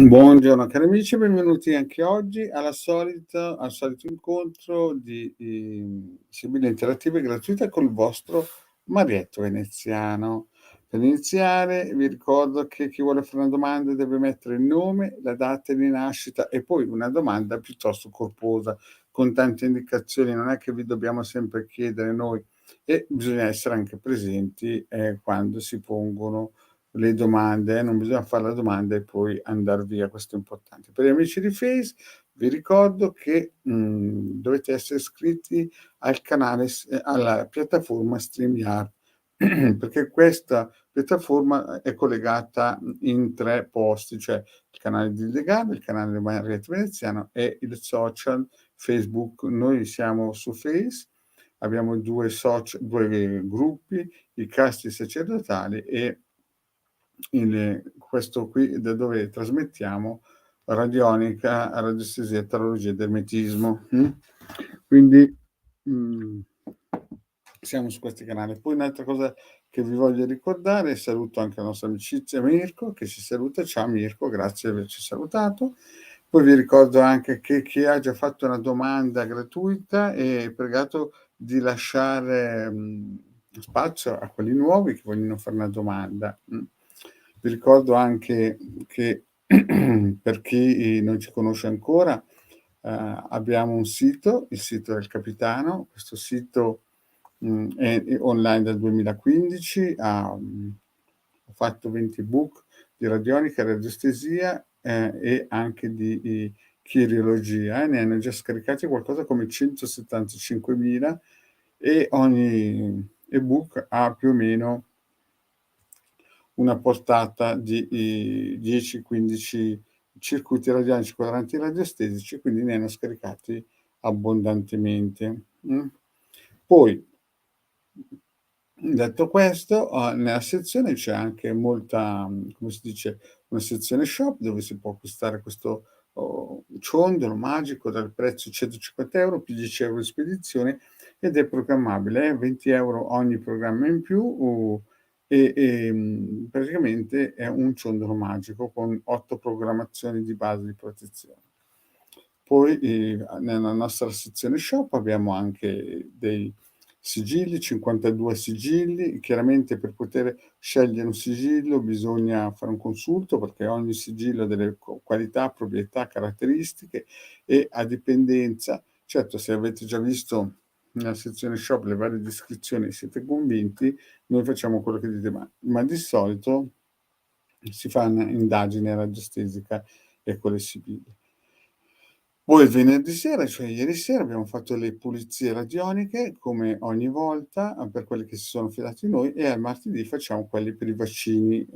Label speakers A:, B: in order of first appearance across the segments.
A: Buongiorno cari amici, benvenuti anche oggi al solito incontro di Sibilla Interattiva e Gratuita col vostro Marietto Veneziano. Per iniziare vi ricordo che chi vuole fare una domanda deve mettere il nome, la data di nascita e poi una domanda piuttosto corposa, con tante indicazioni, non è che vi dobbiamo sempre chiedere noi e bisogna essere anche presenti quando si pongono le domande, non bisogna fare la domanda e poi andar via, questo è importante. Per gli amici di Face vi ricordo che dovete essere iscritti al canale, alla piattaforma StreamYard, perché questa piattaforma è collegata in 3 posti, cioè il canale di Legame, il canale di Marietto Veneziano e il social Facebook. Noi siamo su Face, abbiamo 2 gruppi, i casti sacerdotali e questo qui da dove trasmettiamo radionica, radiestesia, tarologia ed ermetismo. Quindi siamo su questi canali. Poi un'altra cosa che vi voglio ricordare, saluto anche la nostra amicizia Mirko che ci saluta. Ciao Mirko, grazie di averci salutato. Poi vi ricordo anche che chi ha già fatto una domanda gratuita è pregato di lasciare spazio a quelli nuovi che vogliono fare una domanda. Vi ricordo anche che per chi non ci conosce ancora, abbiamo un sito, il sito del Capitano. Questo sito è online dal 2015, ho fatto 20 book di radionica, radiestesia e anche di chirologia, ne hanno già scaricati qualcosa come 175.000 e ogni ebook ha più o meno una portata di 10-15 circuiti radionici quadranti radiostesici, quindi ne hanno scaricati abbondantemente. Poi, detto questo, nella sezione c'è anche molta, come si dice, una sezione shop dove si può acquistare questo ciondolo magico dal prezzo 150 euro più 10 euro di spedizione ed è programmabile, 20 euro ogni programma in più praticamente è un ciondolo magico con 8 programmazioni di base di protezione. Poi nella nostra sezione shop abbiamo anche dei sigilli, 52 sigilli. Chiaramente per poter scegliere un sigillo bisogna fare un consulto perché ogni sigillo ha delle qualità, proprietà, caratteristiche e a dipendenza. Certo, se avete già visto nella sezione shop le varie descrizioni e siete convinti, noi facciamo quello che dite, ma di solito si fa un'indagine radiostesica e con le sibilli. Poi il venerdì sera, cioè ieri sera, abbiamo fatto le pulizie radioniche come ogni volta per quelli che si sono fidati di noi e al martedì facciamo quelli per i vaccini,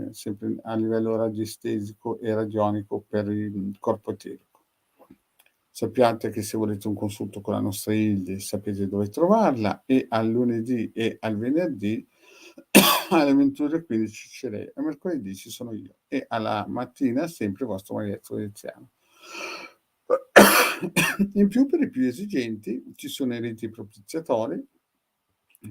A: sempre a livello radiestesico e radionico per il corpo eterico. Sappiate che se volete un consulto con la nostra Hilde sapete dove trovarla e al lunedì e al venerdì alle 21:15 c'è lei, a mercoledì ci sono io e alla mattina sempre il vostro Marietto Veneziano. In più per i più esigenti ci sono i riti propiziatori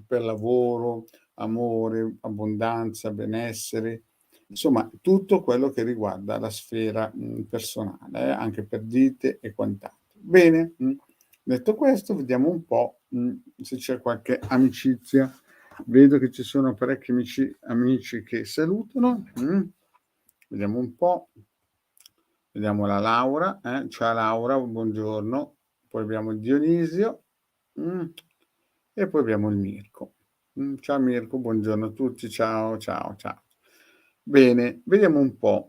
A: per lavoro, amore, abbondanza, benessere, insomma tutto quello che riguarda la sfera personale, anche per dite e quant'altro. Bene, detto questo vediamo un po' se c'è qualche amicizia. Vedo che ci sono parecchi amici che salutano. Vediamo un po'. Vediamo la Laura. Ciao Laura, buongiorno. Poi abbiamo il Dionisio. E poi abbiamo il Mirko. Ciao Mirko, buongiorno a tutti. Ciao, ciao, ciao. Bene, vediamo un po'.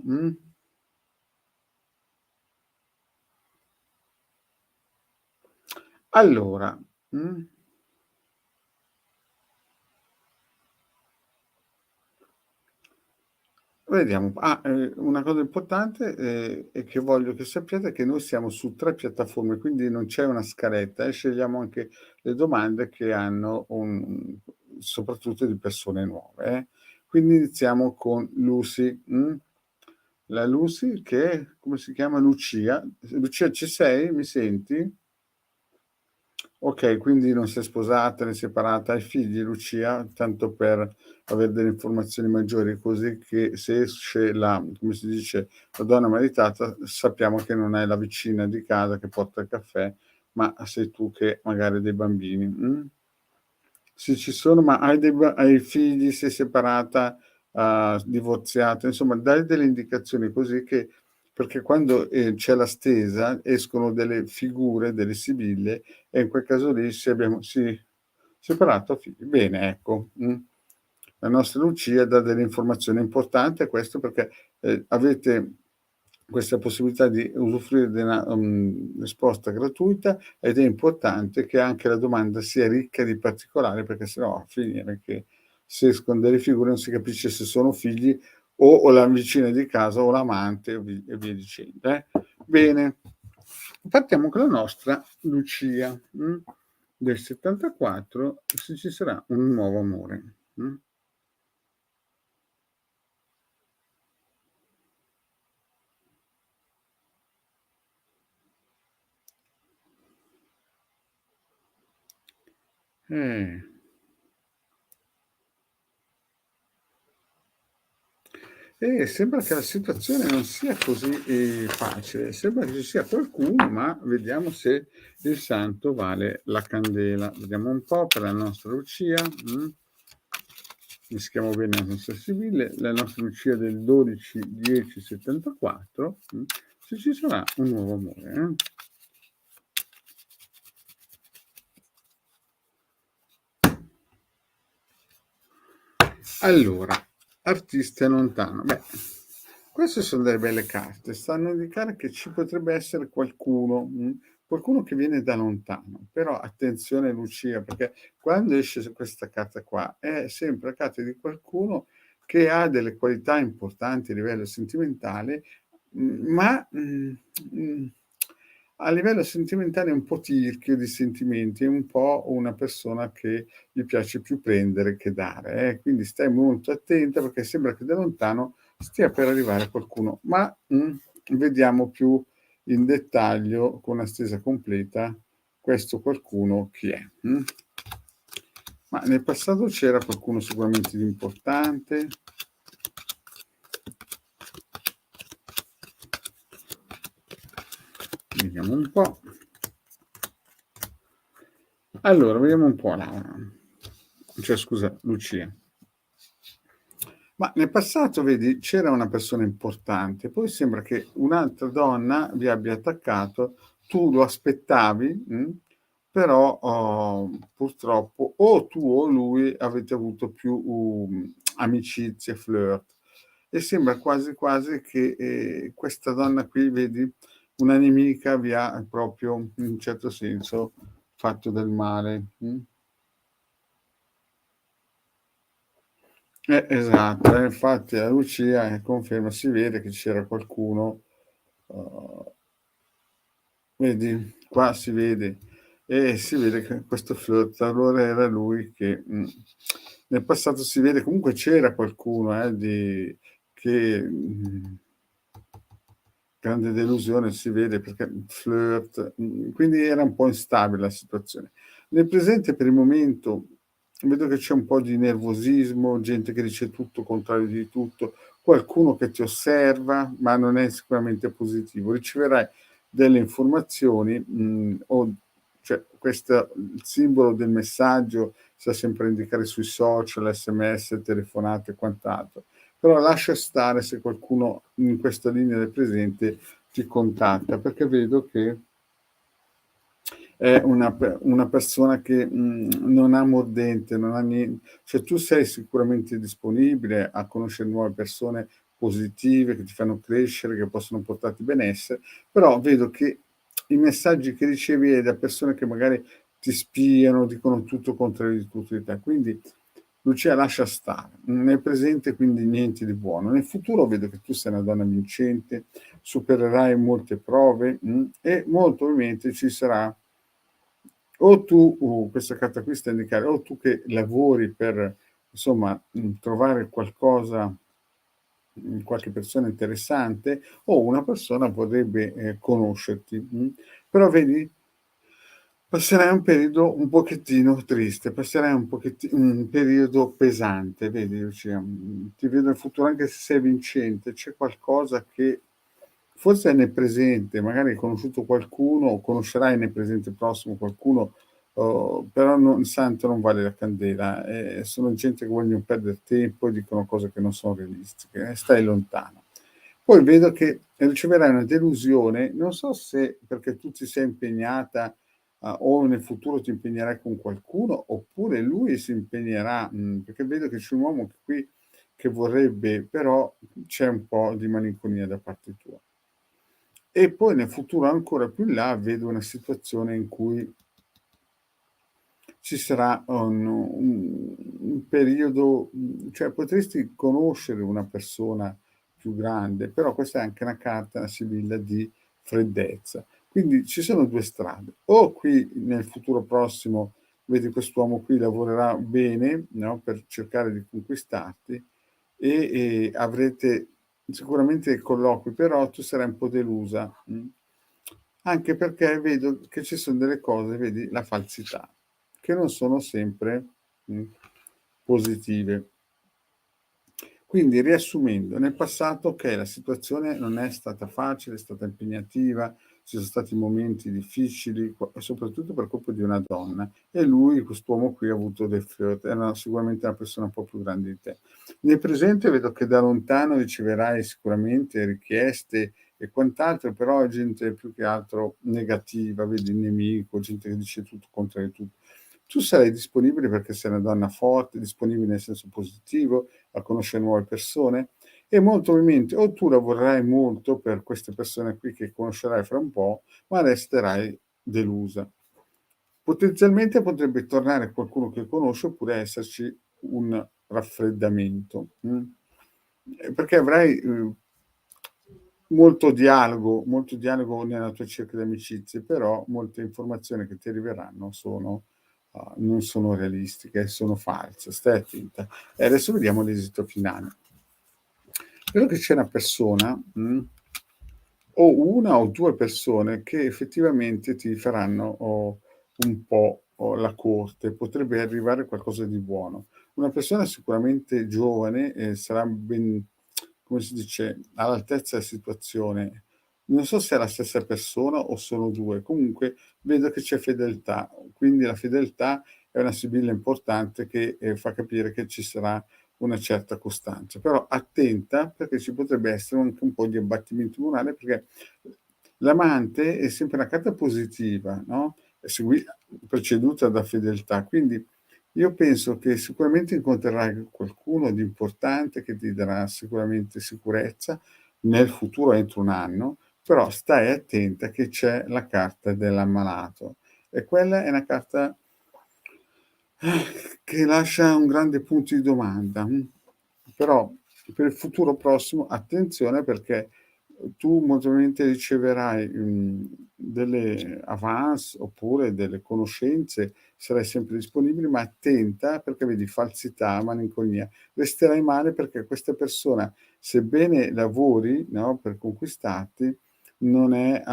A: Allora. Vediamo. Una cosa importante è che voglio che sappiate che noi siamo su 3 piattaforme, quindi non c'è una scaletta e scegliamo anche le domande che hanno soprattutto di persone nuove. Quindi iniziamo con Lucy. La Lucy che come si chiama? Lucia. Lucia ci sei? Mi senti? Okay, quindi non sei sposata né separata, hai figli Lucia? Tanto per avere delle informazioni maggiori, così che se esce la come si dice, la donna maritata, sappiamo che non è la vicina di casa che porta il caffè, ma sei tu che magari hai dei bambini, Sì, ci sono, ma hai figli, sei separata, divorziata, insomma dai delle indicazioni così che perché quando, c'è la stesa escono delle figure, delle sibille e in quel caso lì se abbiamo sì, separato, figli. Bene, ecco, La nostra Lucia dà delle informazioni importanti a questo perché, avete questa possibilità di usufruire di una, risposta gratuita ed è importante che anche la domanda sia ricca di particolari, perché se no a finire che se escono delle figure non si capisce se sono figli o la vicina di casa o l'amante e via dicendo, Bene, partiamo con la nostra Lucia, del '74, se ci sarà un nuovo amore, Eh. Sembra che la situazione non sia così, facile. Sembra che ci sia qualcuno, ma vediamo se il santo vale la candela. Vediamo un po' per la nostra Lucia, mischiamo bene la nostra Sibille, la nostra Lucia del 12/10/74, se ci sarà un nuovo amore, Allora, artista lontano. Beh, queste son delle belle carte, stanno a indicare che ci potrebbe essere qualcuno, qualcuno che viene da lontano. Però attenzione Lucia, perché quando esce s questa carta qua, è sempre la carta di qualcuno che ha delle qualità importanti a livello sentimentale, ma, mhmm, a livello sentimentale è un po' tirchio di sentimenti, è un po' una persona che gli piace più prendere che dare, quindi stai molto attenta perché sembra che da lontano stia per arrivare qualcuno, ma, vediamo più in dettaglio con la stesa completa questo qualcuno chi è, Ma nel passato c'era qualcuno sicuramente di importante? Vediamo un po'. Allora, vediamo un po' Laura, cioè scusa, Lucia. Ma nel passato vedi c'era una persona importante, poi sembra che un'altra donna vi abbia attaccato, tu lo aspettavi, però, purtroppo o tu o lui avete avuto più, amicizie, flirt e sembra quasi quasi che, questa donna qui vedi, una nemica vi ha proprio, in un certo senso, fatto del male, esatto, infatti la Lucia, conferma, si vede che c'era qualcuno, uhm, vedi, qua si vede, e si vede che questo flirt allora era lui che, nel passato si vede comunque c'era qualcuno, di che, grande delusione si vede perché flirt, quindi era un po' instabile la situazione. Nel presente per il momento vedo che c'è un po' di nervosismo, gente che dice tutto contrario di tutto, qualcuno che ti osserva, ma non è sicuramente positivo. Riceverai delle informazioni, o cioè questa il simbolo del messaggio sta sempre a indicare sui social, SMS, telefonate e quant'altro. Però lascia stare se qualcuno in questa linea del presente ti contatta, perché vedo che è una persona che, non ha mordente, non ha cioè tu sei sicuramente disponibile a conoscere nuove persone positive, che ti fanno crescere, che possono portarti benessere, però vedo che i messaggi che ricevi è da persone che magari ti spiano, dicono tutto contrario di tutto di te. Quindi Lucia lascia stare. Nel presente quindi niente di buono. Nel futuro vedo che tu sei una donna vincente, supererai molte prove, e molto probabilmente ci sarà o tu questa carta qui sta a indicare o tu che lavori per insomma, trovare qualcosa, qualche persona interessante o una persona vorrebbe, conoscerti, però vedi Passerai un periodo un pochettino triste, passerai un periodo pesante, vedi, cioè, ti vedo in futuro anche se sei vincente, c'è qualcosa che forse è nel presente, magari hai conosciuto qualcuno o conoscerai nel presente prossimo qualcuno, però il santo non vale la candela, sono gente che vogliono perder tempo e dicono cose che non sono realistiche, stai lontano. Poi vedo che riceverai una delusione, non so se perché tu ti sei impegnata, o nel futuro ti impegnerai con qualcuno, oppure lui si impegnerà, perché vedo che c'è un uomo che qui che vorrebbe, però c'è un po' di malinconia da parte tua. E poi nel futuro ancora più in là vedo una situazione in cui ci sarà un periodo, cioè potresti conoscere una persona più grande, però questa è anche una carta, una sibilla di freddezza. Quindi ci sono 2 strade: o qui nel futuro prossimo vedi quest'uomo qui lavorerà bene, no, per cercare di conquistarti e avrete sicuramente colloqui, però tu sarai un po' delusa, anche perché vedo che ci son delle cose, vedi, la falsità, che non sono sempre, mh, positive. Quindi riassumendo, nel passato, okay, la situazione non è stata facile, è stata impegnativa, ci sono stati momenti difficili, soprattutto per colpa di una donna e lui, quest'uomo qui, ha avuto dei flirt, era sicuramente una persona un po' più grande di te. Nel presente vedo che da lontano riceverai sicuramente richieste e quant'altro, però è gente più che altro negativa, vedi il nemico, gente che dice tutto contro di tutto. Tu sarai disponibile perché sei una donna forte, disponibile nel senso positivo, a conoscere nuove persone e molto probabilmente o tu lavorerai molto per queste persone qui che conoscerai fra un po', ma resterai delusa. Potenzialmente potrebbe tornare qualcuno che conosci oppure esserci un raffreddamento, perché avrai, molto dialogo nella tua cerchio di amicizie, però molte informazioni che ti arriveranno sono non sono realistiche, sono false. Stai attenta. E adesso vediamo l'esito finale. Vedo che c'è una persona, o 1 o 2 persone che effettivamente ti faranno un po' la corte, potrebbe arrivare qualcosa di buono. Una persona sicuramente giovane e sarà ben come si dice, all'altezza della situazione. Non so se è la stessa persona o sono 2, comunque vedo che c'è fedeltà, quindi la fedeltà è una sibilla importante che, fa capire che ci sarà una certa costanza. Però attenta perché ci potrebbe essere anche un po' di abbattimento morale, perché l'amante è sempre una carta positiva, no, è preceduta da fedeltà. Quindi io penso che sicuramente incontrerai qualcuno di importante che ti darà sicuramente sicurezza nel futuro entro 1 anno, però stai attenta che c'è la carta dell'ammalato e quella è una carta che lascia un grande punto di domanda, però per il futuro prossimo attenzione perché, tu molto probabilmente riceverai, delle avance oppure delle conoscenze, sarai sempre disponibile, ma attenta perché vedi falsità, malinconia. Resterai male perché questa persona, sebbene lavori, no, per conquistarti, non è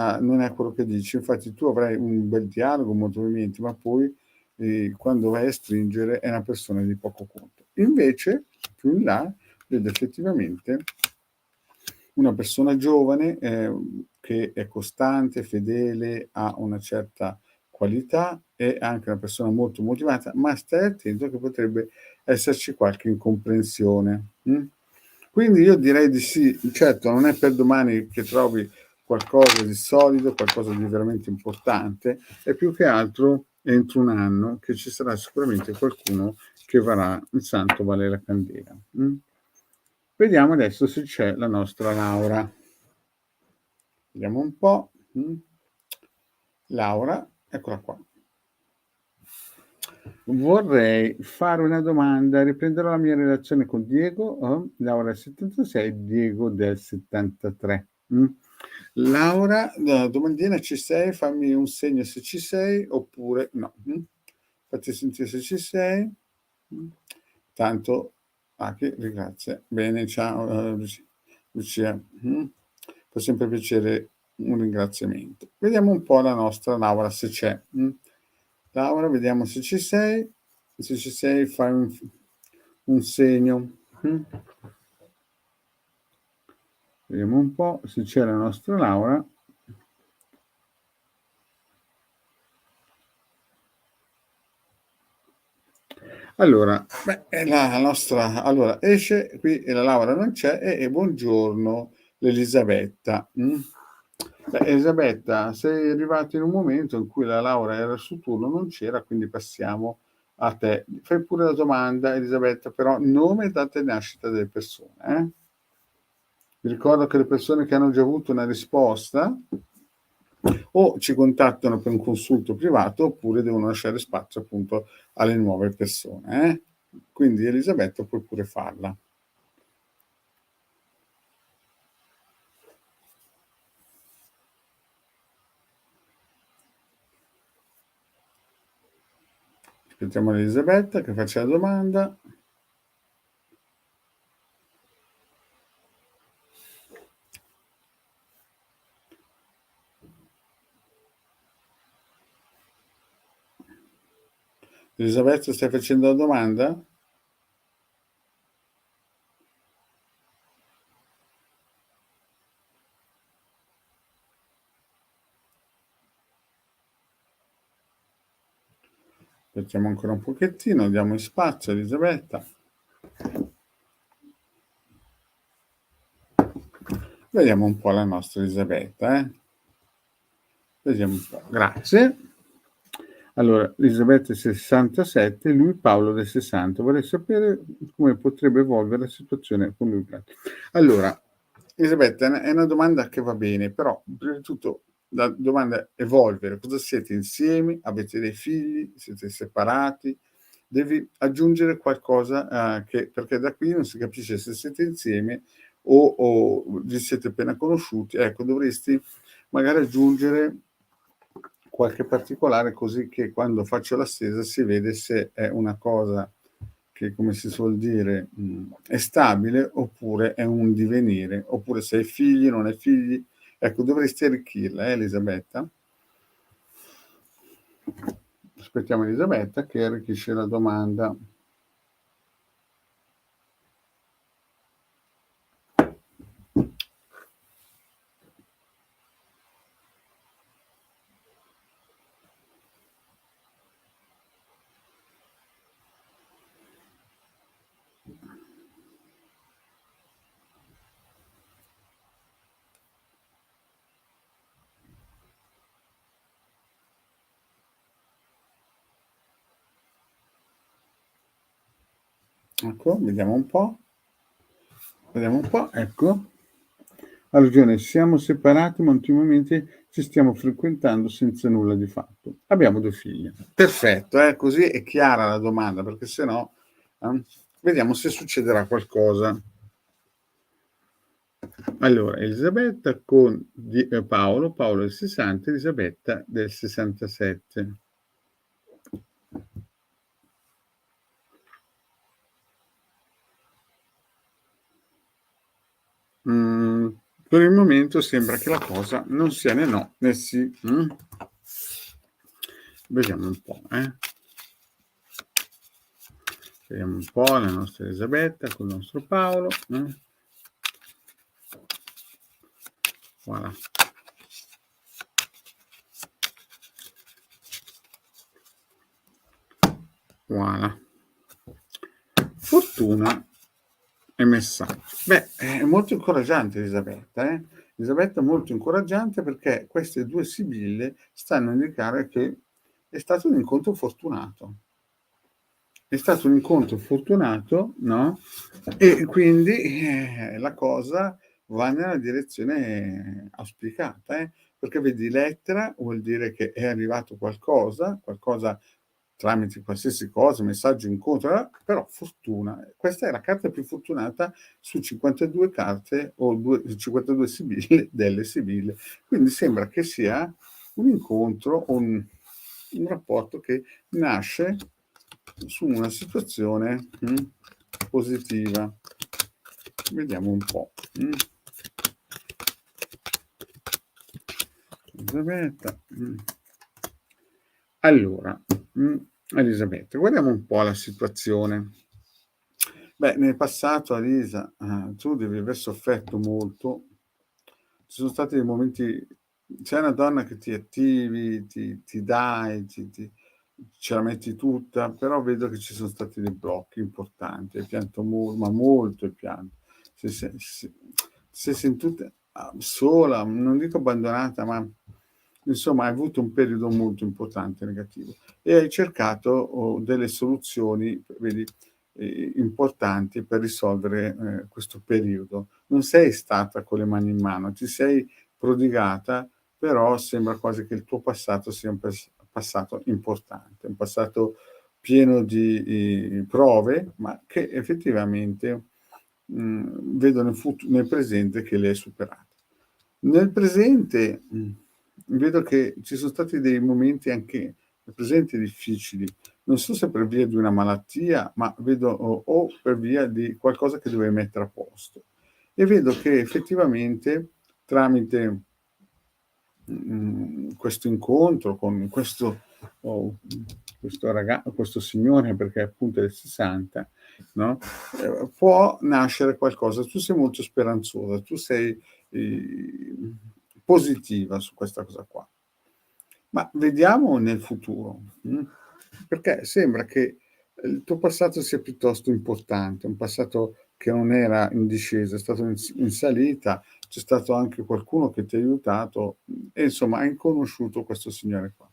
A: quello che dici. Infatti tu avrai un bel dialogo molto probabilmente, ma poi quando vai a stringere è una persona di poco conto. Invece, più in là, vedo effettivamente una persona giovane, che è costante, fedele, ha una certa qualità, è anche una persona molto motivata, ma stai attento che potrebbe esserci qualche incomprensione, Quindi io direi di sì. Certo, non è per domani che trovi qualcosa di solido, qualcosa di veramente importante, è più che altro entro 1 anno che ci sarà sicuramente qualcuno che varrà il santo vale la candela, Vediamo adesso se c'è la nostra Laura. Vediamo un po', Laura, eccola qua. Vorrei fare una domanda, riprenderò la mia relazione con Diego, Laura del 76, Diego del 73. Laura, domandina ci sei? Fammi un segno se ci sei oppure no. Fatti sentire se ci sei. Tanto che ringrazia. Bene, ciao, Lucia. Fa sempre piacere un ringraziamento. Vediamo un po' la nostra Laura se c'è. Laura, vediamo se ci sei. Se ci sei, fai un segno. Vediamo un po' se c'è la nostra Laura. Allora, la nostra, allora esce qui e la Laura non c'è e buongiorno l'Elisabetta. Elisabetta, sei arrivata in un momento in cui la Laura era sul turno, non c'era, quindi passiamo a te. Fai pure la domanda, Elisabetta, però nome e data di nascita delle persone. Vi ricordo che le persone che hanno già avuto una risposta o ci contattano per un consulto privato oppure devono lasciare spazio appunto alle nuove persone. Quindi Elisabetta puoi pure farla. Aspettiamo Elisabetta che faccia la domanda. Elisabetta, stai facendo la domanda? Aspettiamo ancora un pochettino, diamo spazio a Elisabetta. Vediamo un po' la nostra Elisabetta. Vediamo un po'. Grazie. Allora, Elisabetta è 67, lui Paolo del 60. Vorrei sapere come potrebbe evolvere la situazione con lui. Allora, Elisabetta, è una domanda che va bene, però prima di tutto la domanda è evolvere. Cosa siete insieme? Avete dei figli? Siete separati? Devi aggiungere qualcosa perché da qui non si capisce se siete insieme o vi siete appena conosciuti. Ecco, dovresti magari aggiungere qualche particolare così che quando faccio la stesa si vede se è una cosa che, come si suol dire, è stabile oppure è un divenire, oppure se hai figli, non hai figli. Ecco, dovresti arricchirla, Elisabetta? Aspettiamo Elisabetta che arricchisce la domanda. Ecco, vediamo un po'. Vediamo un po', ecco. Ha ragione, siamo separati ma ultimamente ci stiamo frequentando senza nulla di fatto. Abbiamo 2 figlie. Perfetto, così è chiara la domanda, perché se no vediamo se succederà qualcosa. Allora, Elisabetta con Paolo del 60, Elisabetta del 67. Per il momento sembra che la cosa non sia né no né sì. Vediamo un po'. Vediamo un po' la nostra Elisabetta con il nostro Paolo. Voilà. Voilà. Fortuna e messaggio. Beh, è molto incoraggiante Elisabetta. Elisabetta è molto incoraggiante perché queste 2 sibille stanno a indicare che è stato un incontro fortunato. È stato un incontro fortunato, no? E quindi la cosa va nella direzione auspicata, perché vedi lettera vuol dire che è arrivato qualcosa tramite qualsiasi cosa, messaggio, incontro, però fortuna. Questa è la carta più fortunata su 52 carte o 52 sibille delle sibille. Quindi sembra che sia un incontro, un rapporto che nasce su una situazione positiva. Vediamo un po'. Elisabetta. Allora, Elisabetta, guardiamo un po' la situazione. Beh, nel passato Elisa, tu devi aver sofferto molto. Ci sono stati dei momenti, sei una donna che ti attivi, ti dai, ce la metti tutta, però vedo che ci sono stati dei blocchi importanti. Hai pianto ma molto hai pianto. Sei sentita sola, non dico abbandonata, ma insomma hai avuto un periodo molto importante negativo e hai cercato delle soluzioni, vedi, importanti per risolvere questo periodo. Non sei stata con le mani in mano, ti sei prodigata, però sembra quasi che il tuo passato sia un passato importante, un passato pieno di prove, ma che effettivamente vedo nel presente che le hai superate. Nel presente vedo che ci sono stati dei momenti anche nel presente difficili, non so se per via di una malattia, ma vedo o per via di qualcosa che dovevi mettere a posto. E vedo che effettivamente tramite questo incontro con questo signore, perché appunto è del 60, no? Può nascere qualcosa. Tu sei molto speranzosa, tu sei positiva su questa cosa qua. Ma vediamo nel futuro, perché sembra che il tuo passato sia piuttosto importante, un passato che non era in discesa, è stato in salita, c'è stato anche qualcuno che ti ha aiutato e insomma hai conosciuto questo signore qua.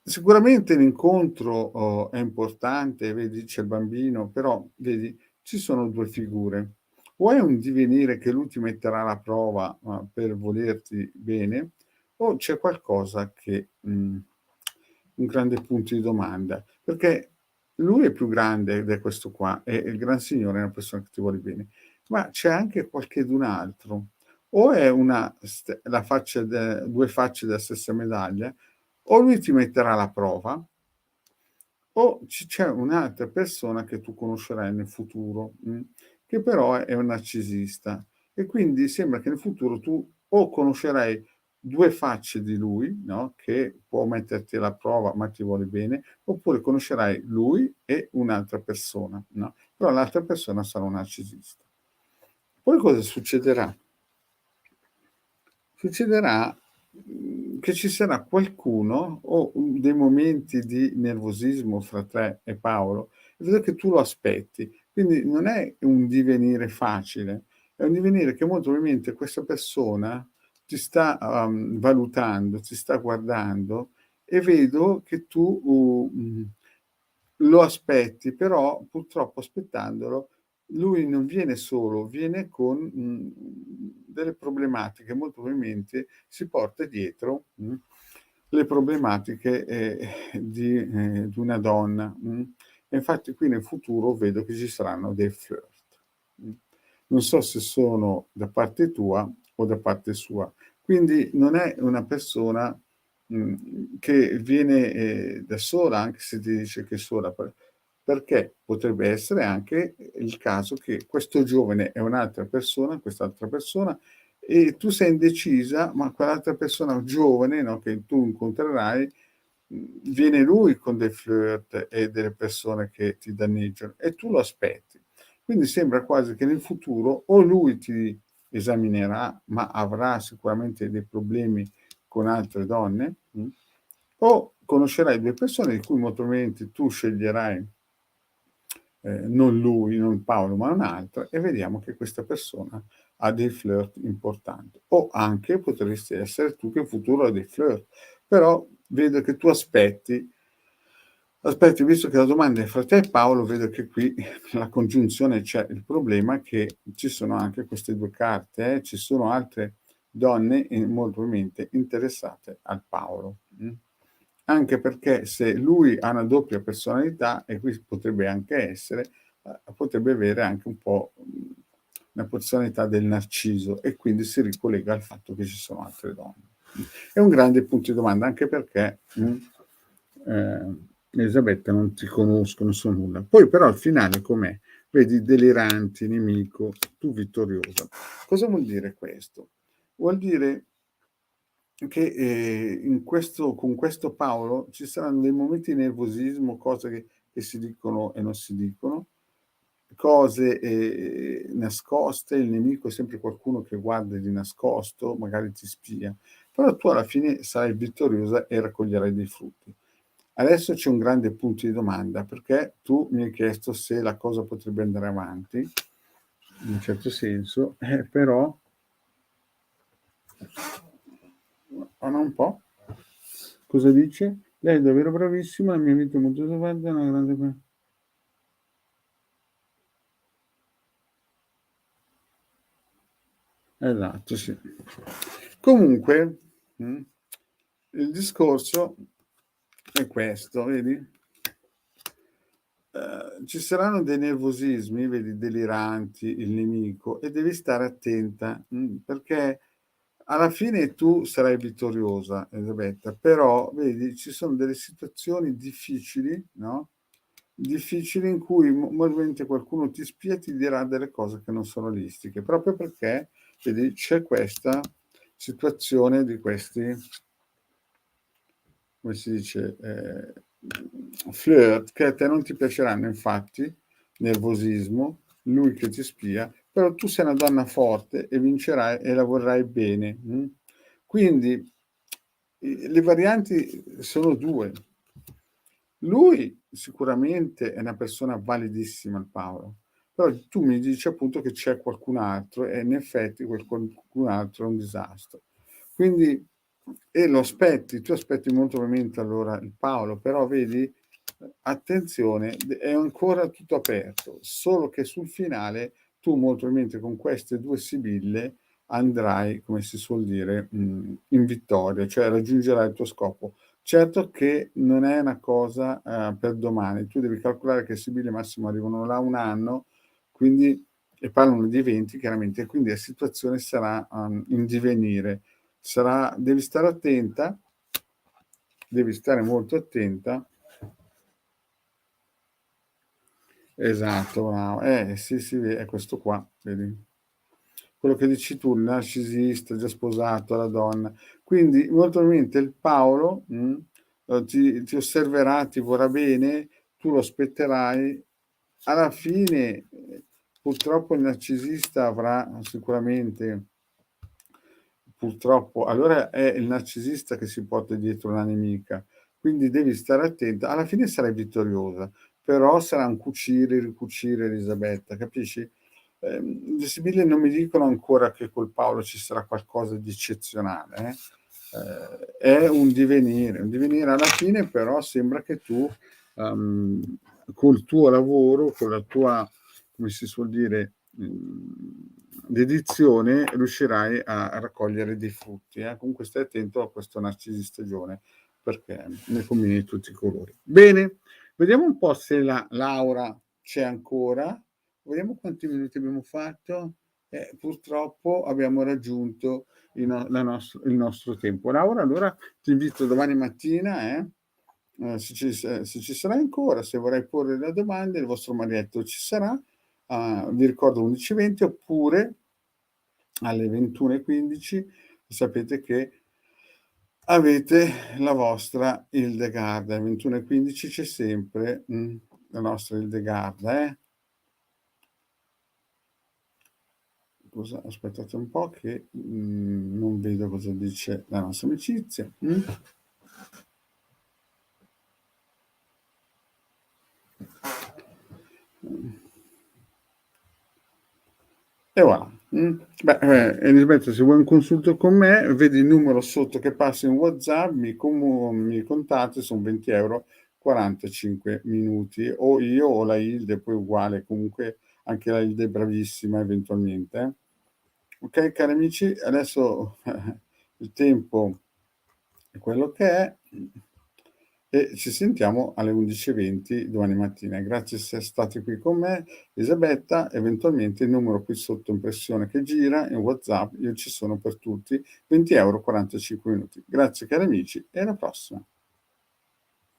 A: Sicuramente l'incontro è importante, vedi c'è il bambino, però vedi ci sono 2 figure. O è un divenire che lui ti metterà alla prova, per volerti bene, o c'è qualcosa che un grande punto di domanda, perché lui è più grande ed è questo qua, e il Gran Signore è una persona che ti vuole bene, ma c'è anche qualchedun altro. O è una la faccia 2 facce della stessa medaglia, o lui ti metterà alla prova, o c'è un'altra persona che tu conoscerai nel futuro, che però è un narcisista. E quindi sembra che nel futuro tu o conoscerai 2 facce di lui, no, che può metterti alla prova, ma ti vuole bene, oppure conoscerai lui e un'altra persona, no, però l'altra persona sarà un narcisista. Poi cosa succederà? Succederà, che ci sarà qualcuno o dei momenti di nervosismo fra te e Paolo, e vedo che tu lo aspetti. Quindi non è un divenire facile, è un divenire che molto probabilmente questa persona ti sta, valutando, ti sta guardando e vedo che tu, lo aspetti, però purtroppo aspettandolo lui non viene solo, viene con, delle problematiche, molto probabilmente si porta dietro, le problematiche, di una donna, e infatti qui nel futuro vedo che ci saranno dei flirt, mh. Non so se sono da parte tua o da parte sua. Quindi non è una persona, che viene, da sola, anche se ti dice che è sola, perché potrebbe essere anche il caso che questo giovane è un'altra persona, quest'altra persona, e tu sei indecisa, ma quell'altra persona giovane, no, che tu incontrerai, viene lui con dei flirt e delle persone che ti danneggiano e tu lo aspetti. Quindi sembra quasi che nel futuro o lui ti esaminerà, ma avrà sicuramente dei problemi con altre donne, o conoscerai 2 persone di cui molto probabilmente tu sceglierai non lui, non Paolo, ma un'altra, e vediamo che questa persona ha dei flirt importanti. O anche potresti essere tu che in futuro hai dei flirt, però vedo che tu aspetti, visto che la domanda è fra te e Paolo, vedo che qui la congiunzione c'è. Il problema è che ci sono anche queste 2 carte, ci sono altre donne, molto probabilmente interessate al Paolo, Anche perché se lui ha una doppia personalità, e qui potrebbe anche essere, potrebbe avere anche un po', una personalità del narciso e quindi si ricollega al fatto che ci sono altre donne. È un grande punto di domanda, anche perché, Elisabetta non ti conosco, non so nulla. Poi però al finale com'è? Vedi deliranti, nemico, tu vittoriosa. Cosa vuol dire questo? Vuol dire che, con questo Paolo ci saranno dei momenti di nervosismo, cose che si dicono e non si dicono, cose, nascoste, il nemico è sempre qualcuno che guarda di nascosto, magari ti spia, però tu alla fine sarai vittoriosa e raccoglierai dei frutti. Adesso c'è un grande punto di domanda, perché tu mi hai chiesto se la cosa potrebbe andare avanti, in un certo senso, però parla un po'. Cosa dice? Lei è davvero bravissima, la mia vita è molto salvata, è una grande. Esatto, sì. Comunque, il discorso è questo, vedi? Ci saranno dei nervosismi, vedi, deliranti, il nemico, e devi stare attenta, perché alla fine tu sarai vittoriosa, Elisabetta, però vedi, ci sono delle situazioni difficili, no? Difficili in cui probabilmente qualcuno ti spia e ti dirà delle cose che non sono realistiche, proprio perché, vedi, c'è questa situazione di questi, come si dice, flirt, che a te non ti piaceranno, infatti, nervosismo, lui che ti spia, però tu sei una donna forte e vincerai e lavorerai bene. Quindi le varianti sono due. Lui sicuramente è una persona validissima, il Paolo, però tu mi dici appunto che c'è qualcun altro e in effetti quel qualcun altro è un disastro. Quindi, e lo aspetti, tu aspetti molto ovviamente allora il Paolo, però vedi, attenzione, è ancora tutto aperto, solo che sul finale tu molto probabilmente con queste due sibille andrai, come si suol dire, in vittoria, cioè raggiungerai il tuo scopo. Certo che non è una cosa, per domani. Tu devi calcolare che sibille massimo arrivano là 1 anno, quindi e parlano di eventi chiaramente, quindi la situazione sarà, in divenire. Devi stare attenta, devi stare molto attenta. Esatto, bravo. Sì, sì, è questo qua, vedi? Quello che dici tu, il narcisista, già sposato, la donna. Quindi molto probabilmente il Paolo ti osserverà, ti vorrà bene, tu lo aspetterai. Alla fine, purtroppo il narcisista avrà sicuramente, purtroppo, allora è il narcisista che si porta dietro la nemica. Quindi devi stare attenta. Alla fine sarai vittoriosa, però sarà un cucire e ricucire, Elisabetta, capisci? Le sibille non mi dicono ancora che col Paolo ci sarà qualcosa di eccezionale, è un divenire alla fine, però sembra che tu, col tuo lavoro, con la tua, come si suol dire, dedizione, riuscirai a raccogliere dei frutti. Comunque stai attento a questo narcisistagione, perché ne combini di tutti i colori. Bene, vediamo un po' se la Laura c'è ancora. Vediamo quanti minuti abbiamo fatto. Purtroppo abbiamo raggiunto il nostro tempo. Laura, allora ti invito domani mattina, se ci sarai ancora, se vorrai porre la domanda, il vostro marietto ci sarà, vi ricordo 11:20 oppure alle 21:15, sapete che avete la vostra Hildegarda. Alle 21:15 c'è sempre la nostra Hildegarda, aspettate un po' che non vedo cosa dice la nostra amicizia. E voilà. Beh, Elisabetta, se vuoi un consulto con me, vedi il numero sotto che passa in WhatsApp, mi contatti, sono 20 €, 45 minuti, o io o la Hilde, poi uguale, comunque anche la Hilde è bravissima eventualmente. Ok, cari amici, adesso il tempo è quello che è e ci sentiamo alle 11:20 domani mattina. Grazie di essere stati qui con me, Elisabetta. Eventualmente il numero qui sotto impressione che gira in WhatsApp, io ci sono per tutti, 20 €, 45 minuti. Grazie cari amici e alla prossima.